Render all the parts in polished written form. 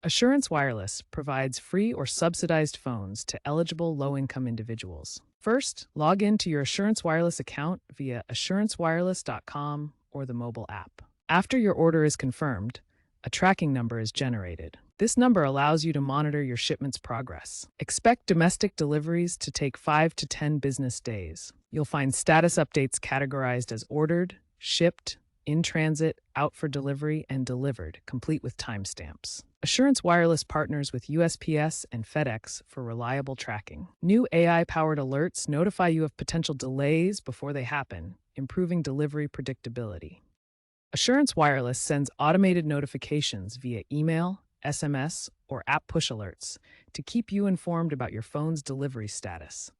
Assurance Wireless provides free or subsidized phones to eligible low-income individuals. First, log in to your Assurance Wireless account via assurancewireless.com or the mobile app. After your order is confirmed, a tracking number is generated. This number allows you to monitor your shipment's progress. Expect domestic deliveries to take 5 to 10 business days. You'll find status updates categorized as ordered, shipped, in transit, out for delivery, and delivered, complete with timestamps. Assurance Wireless partners with USPS and FedEx for reliable tracking. New AI-powered alerts notify you of potential delays before they happen, improving delivery predictability. Assurance Wireless sends automated notifications via email, SMS, or app push alerts to keep you informed about your phone's delivery status.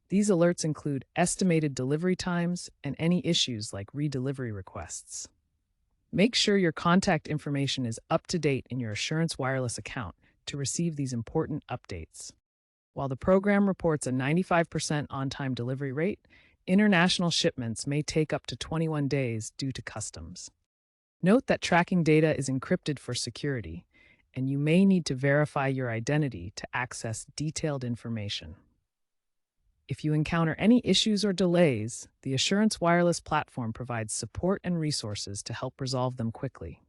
These alerts include estimated delivery times and any issues like redelivery requests. Make sure your contact information is up to date in your Assurance Wireless account to receive these important updates. While the program reports a 95% on-time delivery rate, international shipments may take up to 21 days due to customs. Note that tracking data is encrypted for security, and you may need to verify your identity to access detailed information. If you encounter any issues or delays, the Assurance Wireless platform provides support and resources to help resolve them quickly.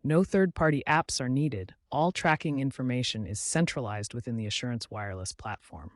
No third-party apps are needed. All tracking information is centralized within the Assurance Wireless platform.